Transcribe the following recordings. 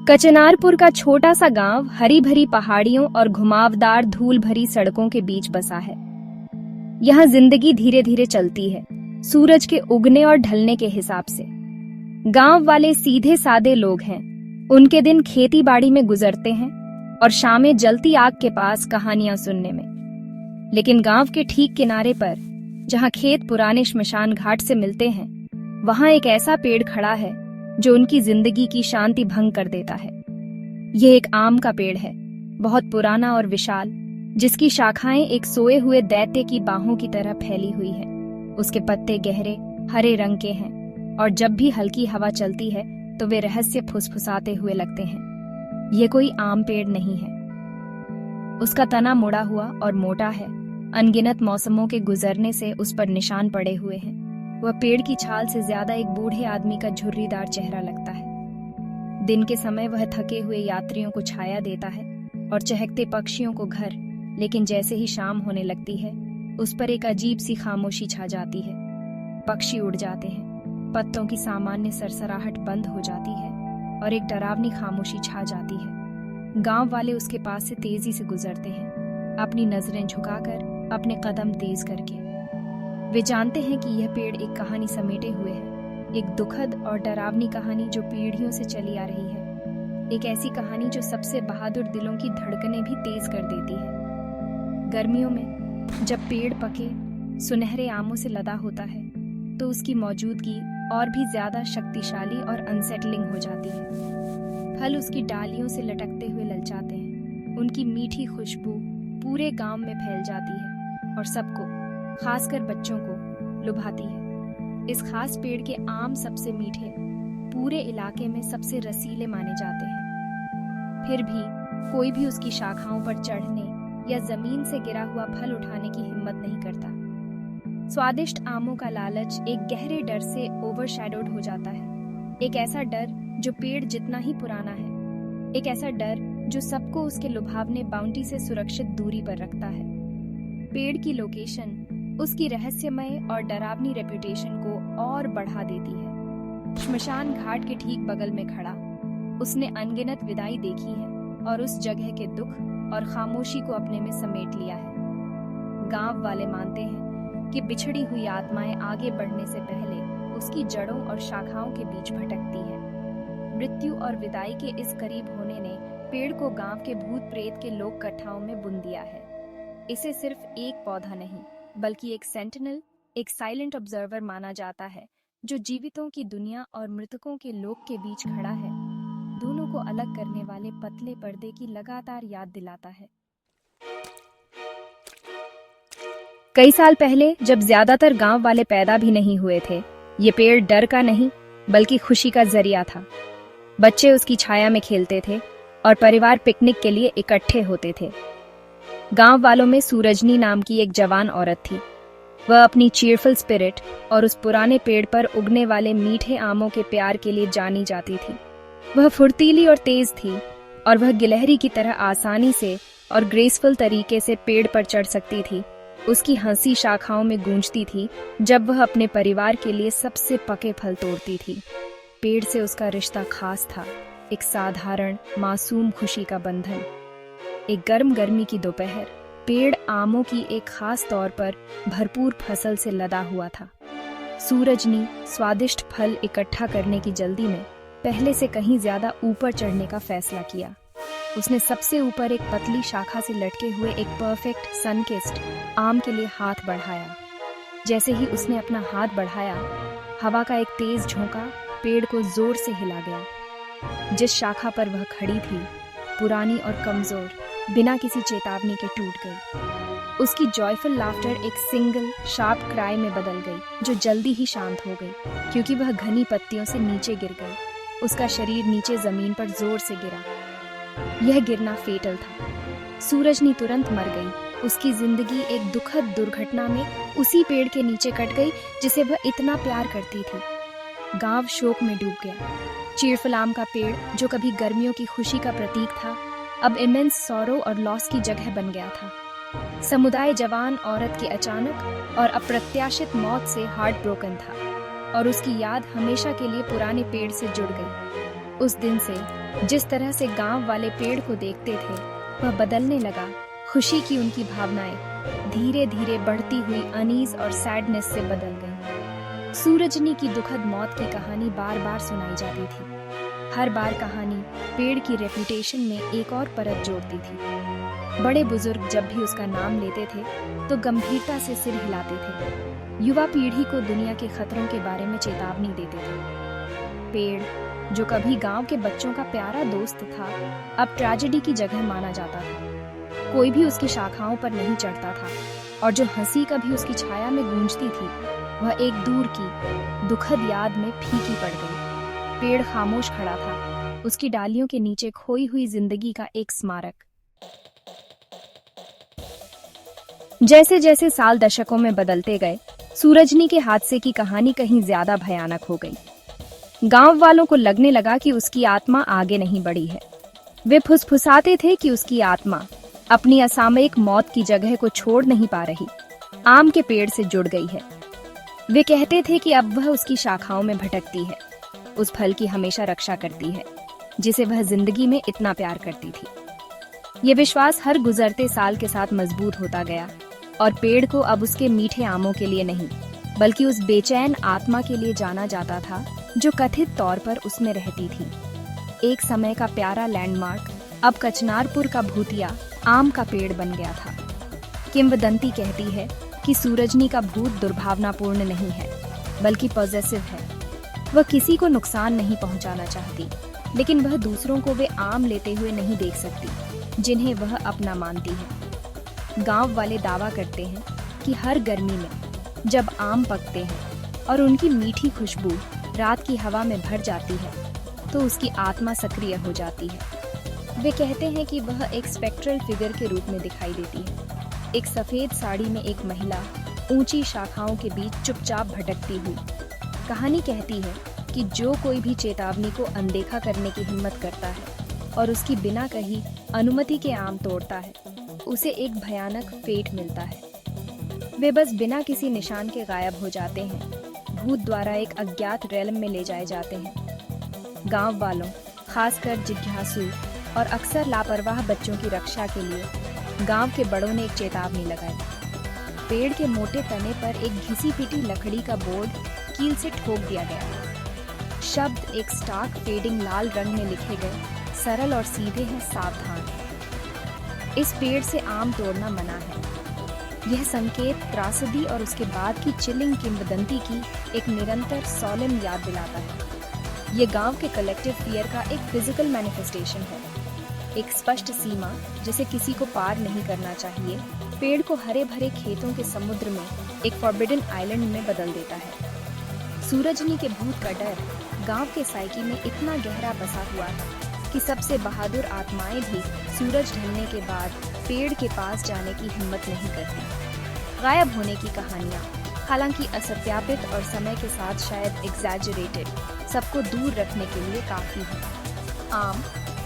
कचनारपुर का छोटा सा गांव हरी भरी पहाड़ियों और घुमावदार धूल भरी सड़कों के बीच बसा है। यहाँ जिंदगी धीरे धीरे चलती है, सूरज के उगने और ढलने के हिसाब से। गांव वाले सीधे सादे लोग हैं। उनके दिन खेती बाड़ी में गुजरते हैं और शामें जलती आग के पास कहानियां सुनने में। लेकिन गांव के ठीक किनारे पर, जहां खेत पुराने श्मशान घाट से मिलते हैं, वहां एक ऐसा पेड़ खड़ा है जो उनकी जिंदगी की शांति भंग कर देता है। यह एक आम का पेड़ है, बहुत पुराना और विशाल, जिसकी शाखाएं एक सोए हुए दैत्य की बाहों की तरह फैली हुई हैं। उसके पत्ते गहरे हरे रंग के हैं और जब भी हल्की हवा चलती है तो वे रहस्य फुसफुसाते हुए लगते हैं। यह कोई आम पेड़ नहीं है। उसका तना मुड़ा हुआ और मोटा है। अनगिनत मौसमों के गुजरने से उस पर निशान पड़े हुए हैं। वह पेड़ की छाल से ज्यादा एक बूढ़े आदमी का झुर्रीदार चेहरा लगता है। दिन के समय वह थके हुए यात्रियों को छाया देता है और चहकते पक्षियों को घर। लेकिन जैसे ही शाम होने लगती है, उस पर एक अजीब सी खामोशी छा जाती है। पक्षी उड़ जाते हैं, पत्तों की सामान्य सरसराहट बंद हो जाती है और एक डरावनी खामोशी छा जाती है। गांव वाले उसके पास से तेजी से गुजरते हैं, अपनी नजरें झुकाकर, अपने कदम तेज करके। वे जानते हैं कि यह पेड़ एक कहानी समेटे हुए है, एक दुखद और डरावनी कहानी जो पीढ़ियों से चली आ रही है। एक ऐसी कहानी जो सबसे बहादुर दिलों की धड़कनें भी तेज कर देती है। गर्मियों में जब पेड़ पके सुनहरे आमों से लदा होता है, तो उसकी मौजूदगी और भी ज्यादा शक्तिशाली और अनसेटलिंग हो जाती है। फल उसकी डालियों से लटकते हुए ललचाते हैं। उनकी मीठी खुशबू पूरे गांव में फैल जाती है और सबको, खासकर बच्चों को, लुभाती है। इस खास पेड़ के आम सबसे मीठे, पूरे इलाके में सबसे रसीले माने जाते हैं। फिर भी कोई भी उसकी शाखाओं पर चढ़ने या जमीन से गिरा हुआ फल उठाने की हिम्मत नहीं करता। स्वादिष्ट आमों का लालच एक गहरे डर से ओवरशैडोड हो जाता है। एक ऐसा डर जो पेड़ जितना ही पुराना है। एक ऐसा डर जो सबको उसके लुभावने बाउंटी से सुरक्षित दूरी पर रखता है। पेड़ की लोकेशन उसकी रहस्यमय और डरावनी रेपुटेशन को और बढ़ा देती है। श्मशान घाट के ठीक बगल में खड़ा, उसने अनगिनत विदाई देखी है और उस जगह के दुख और खामोशी को अपने में समेट लिया है। गांव वाले मानते हैं कि बिछड़ी हुई आत्माएं आगे बढ़ने से पहले उसकी जड़ों और शाखाओं के बीच भटकती है। मृत्यु और विदाई के इस करीब होने ने पेड़ को गांव के भूत प्रेत के लोक कथाओं में बुन दिया है। इसे सिर्फ एक पौधा नहीं, बल्कि एक सेंटिनल, एक साइलेंट ऑब्जर्वर माना जाता है, जो जीवितों की दुनिया और मृतकों के लोक के बीच खड़ा है, दोनों को अलग करने वाले पतले पर्दे की लगातार याद दिलाता है। कई साल पहले, जब ज्यादातर गांव वाले पैदा भी नहीं हुए थे, ये पेड़ डर का नहीं, बल्कि खुशी का जरिया था। बच्चे उसकी छाया में खेलते थे और परिवार पिकनिक के लिए इकट्ठे होते थे। गांव वालों में सूरजनी नाम की एक जवान औरत थी। वह अपनी चीयरफुल स्पिरिट और उस पुराने पेड़ पर उगने वाले मीठे आमों के प्यार के लिए जानी जाती थी। वह फुर्तीली और तेज थी और वह गिलहरी की तरह आसानी से और ग्रेसफुल तरीके से पेड़ पर चढ़ सकती थी। उसकी हंसी शाखाओं में गूंजती थी जब वह अपने परिवार के लिए सबसे पके फल तोड़ती थी। पेड़ से उसका रिश्ता खास था, एक साधारण मासूम खुशी का बंधन। एक गर्म गर्मी की दोपहर, पेड़ आमों की एक खास तौर पर भरपूर फसल से लदा हुआ था। सूरज ने स्वादिष्ट फल इकट्ठा करने की जल्दी में पहले से कहीं ज्यादा ऊपर चढ़ने का फैसला किया। उसने सबसे ऊपर एक पतली शाखा से लटके हुए एक परफेक्ट सनकिस्ड आम के लिए हाथ बढ़ाया। जैसे ही उसने अपना हाथ बढ़ाया, हवा का एक तेज झोंका पेड़ को जोर से हिला गया। जिस शाखा पर वह खड़ी थी, पुरानी और कमजोर, बिना किसी चेतावनी के टूट गई। उसकी जॉयफुल लाफ्टर एक सिंगल शार्प क्राई में बदल गई, जो जल्दी ही शांत हो गई, क्योंकि वह घनी पत्तियों से नीचे गिर गई। उसका शरीर नीचे जमीन पर जोर से गिरा। यह गिरना फेटल था। सूरजनी तुरंत मर गई। उसकी जिंदगी एक दुखद दुर्घटना में उसी पेड़ के नीचे कट गई जिसे वह इतना प्यार करती थी। गांव शोक में डूब गया। चीयरफुल आम का पेड़, जो कभी गर्मियों की खुशी का प्रतीक था, अब इमेंस सौरो और लॉस की जगह बन गया था। समुदाय जवान औरत की अचानक और अप्रत्याशित मौत से हार्ट ब्रोकन था और उसकी याद हमेशा के लिए पुराने पेड़ से जुड़ गई। उस दिन से जिस तरह से गांव वाले पेड़ को देखते थे वह बदलने लगा। खुशी की उनकी भावनाएं धीरे धीरे बढ़ती हुई अनीस और सैडनेस से बदल गईं। सूरजनी की दुखद मौत की कहानी बार बार सुनाई जाती थी। हर बार कहानी पेड़ की रेपुटेशन में एक और परत जोड़ती थी। बड़े बुजुर्ग जब भी उसका नाम लेते थे तो गंभीरता से सिर हिलाते थे। युवा पीढ़ी को दुनिया के खतरों के बारे में चेतावनी देते थे। पेड़ जो कभी गांव के बच्चों का प्यारा दोस्त था, अब ट्रेजेडी की जगह माना जाता था। कोई भी उसकी शाखाओं पर नहीं चढ़ता था और जो हंसी कभी उसकी छाया में गूंजती थी वह एक दूर की दुखद याद में फीकी पड़ गई। पेड़ खामोश खड़ा था, उसकी डालियों के नीचे खोई हुई जिंदगी का एक स्मारक। जैसे जैसे साल दशकों में बदलते गए, सूरजनी के हादसे की कहानी कहीं ज्यादा भयानक हो गई। गांव वालों को लगने लगा कि उसकी आत्मा आगे नहीं बढ़ी है। वे फुसफुसाते थे कि उसकी आत्मा अपनी असामयिक मौत की जगह को छोड़ नहीं पा रही, आम के पेड़ से जुड़ गई है। वे कहते थे कि अब वह उसकी शाखाओं में भटकती है, उस फल की हमेशा रक्षा करती है जिसे वह जिंदगी में इतना प्यार करती थी। ये विश्वास हर गुजरते साल के साथ मजबूत होता गया और पेड़ को अब उसके मीठे आमों के लिए नहीं बल्कि उस बेचैन आत्मा के लिए जाना जाता था जो कथित तौर पर उसमें रहती थी। एक समय का प्यारा लैंडमार्क अब कचनारपुर का भूतिया आम का पेड़ बन गया था। किंवदंती कहती है कि सूरजनी का भूत दुर्भावनापूर्ण नहीं है बल्कि पॉजेसिव है। वह किसी को नुकसान नहीं पहुंचाना चाहती, लेकिन वह दूसरों को वे आम लेते हुए नहीं देख सकती जिन्हें वह अपना मानती है। गांव वाले दावा करते हैं कि हर गर्मी में जब आम पकते हैं और उनकी मीठी खुशबू रात की हवा में भर जाती है तो उसकी आत्मा सक्रिय हो जाती है। वे कहते हैं कि वह एक स्पेक्ट्रल फिगर के रूप में दिखाई देती है, एक सफेद साड़ी में एक महिला ऊंची शाखाओं के बीच चुपचाप भटकती हुई। कहानी कहती है कि जो कोई भी चेतावनी को अनदेखा करने की हिम्मत करता है और उसकी बिना कही अनुमति के आम तोड़ता है, उसे एक भयानक फेट मिलता है। वे बस बिना किसी निशान के गायब हो जाते हैं, भूत द्वारा एक अज्ञात रेलम में ले जाए जाते हैं। गांव वालों, खासकर जिज्ञासु और अक्सर लापरवाह बच्चों की रक्षा के लिए गांव के बड़ों ने एक चेतावनी लगाई। पेड़ के मोटे तने पर एक घिसी पिटी लकड़ी का बोर्ड कील से ठोक दिया गया। शब्द एक स्टार्क फेडिंग लाल रंग में लिखे गए, सरल और सीधे हैं, सावधान। इस पेड़ से आम तोड़ना मना है। यह संकेत त्रासदी और उसके बाद की चिलिंग किंवदंती की एक निरंतर सोलेम याद दिलाता है। ये गांव के कलेक्टिव फियर का एक फिजिकल मैनिफेस्टेशन है, एक स्पष्ट सीमा जिसे किसी को पार नहीं करना चाहिए। पेड़ को हरे भरे खेतों के समुद्र में एक फॉरबिडन आइलैंड में बदल देता है। सूरजनी के भूत का डर गांव के साइकी में इतना गहरा बसा हुआ है कि सबसे बहादुर आत्माएं भी सूरज ढलने के बाद पेड़ के पास जाने की हिम्मत नहीं करती। गायब होने की कहानियां, हालांकि असत्यापित और समय के साथ शायद एग्जैजरेटेड, सबको दूर रखने के लिए काफी है। आम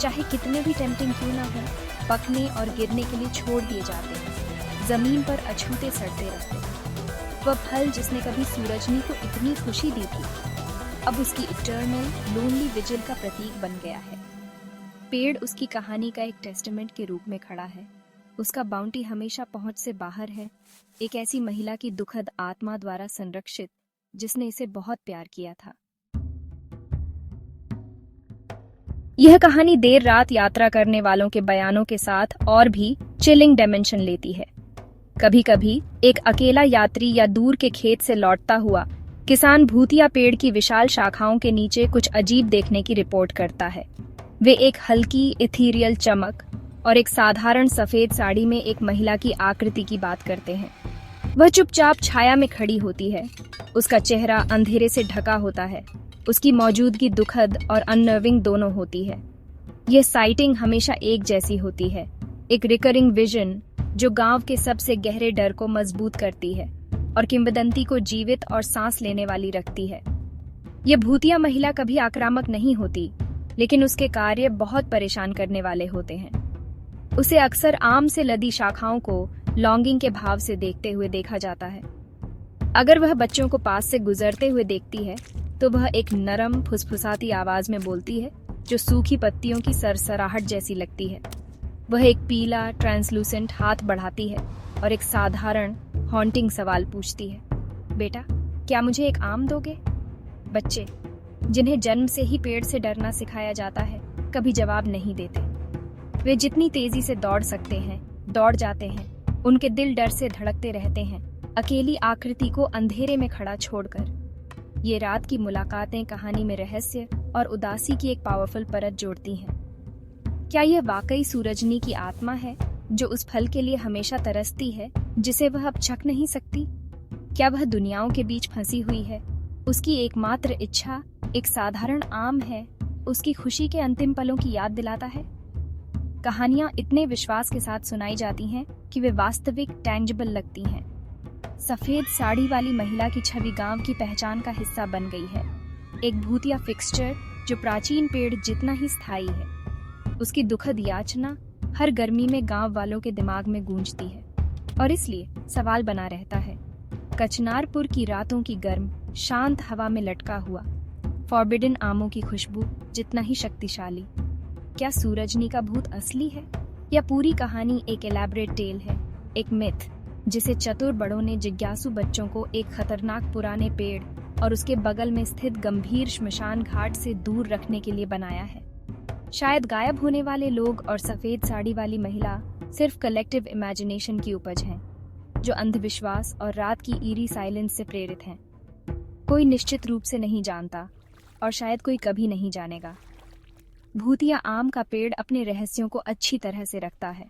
चाहे कितने भी टेम्पटिंग क्यों ना हो, पकने और गिरने के लिए छोड़ दिए जाते हैं, जमीन पर अछूते सड़ते रहते हैं। वह फल जिसने कभी सूरजनी को इतनी खुशी दी थी, अब उसकी इटर्नल लोनली विजिल का प्रतीक बन गया है। पेड़ उसकी कहानी का एक टेस्टामेंट के रूप में खड़ा है। उसका बाउंटी हमेशा पहुंच से बाहर है, एक ऐसी महिला की दुखद आत्मा द्वारा संरक्षित जिसने इसे बहुत प्यार किया था। यह कहानी देर रात यात्रा करने वालों के बयानों के साथ और भी चिलिंग डायमेंशन लेती है। कभी कभी एक अकेला यात्री या दूर के खेत से लौटता हुआ किसान भूतिया पेड़ की विशाल शाखाओं के नीचे कुछ अजीब देखने की रिपोर्ट करता है। वे एक हल्की इथीरियल चमक और एक साधारण सफेद साड़ी में एक महिला की आकृति की बात करते हैं। वह चुपचाप छाया में खड़ी होती है, उसका चेहरा अंधेरे से ढका होता है, उसकी मौजूदगी दुखद और अननर्विंग दोनों होती है। यह साइटिंग हमेशा एक जैसी होती है, एक रिकरिंग विजन जो गांव के सबसे गहरे डर को मजबूत करती है और किंवदंती को जीवित और सांस लेने वाली रखती है। यह भूतिया महिला कभी आक्रामक नहीं होती, लेकिन उसके कार्य बहुत परेशान करने वाले होते हैं। उसे अक्सर आम से लदी शाखाओं को लॉन्गिंग के भाव से देखते हुए देखा जाता है। अगर वह बच्चों को पास से गुजरते हुए देखती है तो वह एक नरम फुसफुसाती आवाज में बोलती है, जो सूखी पत्तियों की सरसराहट जैसी लगती है। वह एक पीला ट्रांसलूसेंट हाथ बढ़ाती है और एक साधारण हॉन्टिंग सवाल पूछती है, बेटा, क्या मुझे एक आम दोगे? बच्चे, जिन्हें जन्म से ही पेड़ से डरना सिखाया जाता है, कभी जवाब नहीं देते। वे जितनी तेजी से दौड़ सकते हैं, दौड़ जाते हैं। उनके दिल डर से धड़कते रहते हैं, अकेली आकृति को अंधेरे में खड़ा छोड़कर। ये रात की मुलाकातें कहानी में रहस्य और उदासी की एक पावरफुल परत जोड़ती हैं। क्या यह वाकई सूरजनी की आत्मा है, जो उस फल के लिए हमेशा तरसती है, जिसे वह अब चख नहीं सकती? क्या वह दुनियाओं के बीच फंसी हुई है? उसकी एकमात्र इच्छा एक साधारण आम है, उसकी खुशी के अंतिम पलों की याद दिलाता है। कहानियां इतने विश्वास के साथ सुनाई जाती हैं कि वे वास्तविक, टैंजिबल लगती हैं। सफेद साड़ी वाली महिला की छवि गांव की पहचान का हिस्सा बन गई है, एक भूतिया फिक्सचर जो प्राचीन पेड़ जितना ही स्थायी है। उसकी दुखद याचना हर गर्मी में गांव वालों के दिमाग में गूंजती है, और इसलिए सवाल बना रहता है, कचनारपुर की रातों की गर्म, शांत हवा में लटका हुआ फॉरबिडन आमों की खुशबू जितना ही शक्तिशाली। क्या सूरजनी का भूत असली है, या पूरी कहानी एक एलैबोरेट टेल है, एक मिथ जिसे चतुर बड़ों ने जिज्ञासु बच्चों को एक खतरनाक पुराने पेड़ और उसके बगल में स्थित गंभीर श्मशान घाट से दूर रखने के लिए बनाया है? शायद गायब होने वाले लोग और सफेद साड़ी वाली महिला सिर्फ कलेक्टिव इमेजिनेशन की उपज हैं, जो अंधविश्वास और रात की ईरी साइलेंस से प्रेरित हैं। कोई निश्चित रूप से नहीं जानता, और शायद कोई कभी नहीं जानेगा। भूतिया आम का पेड़ अपने रहस्यों को अच्छी तरह से रखता है,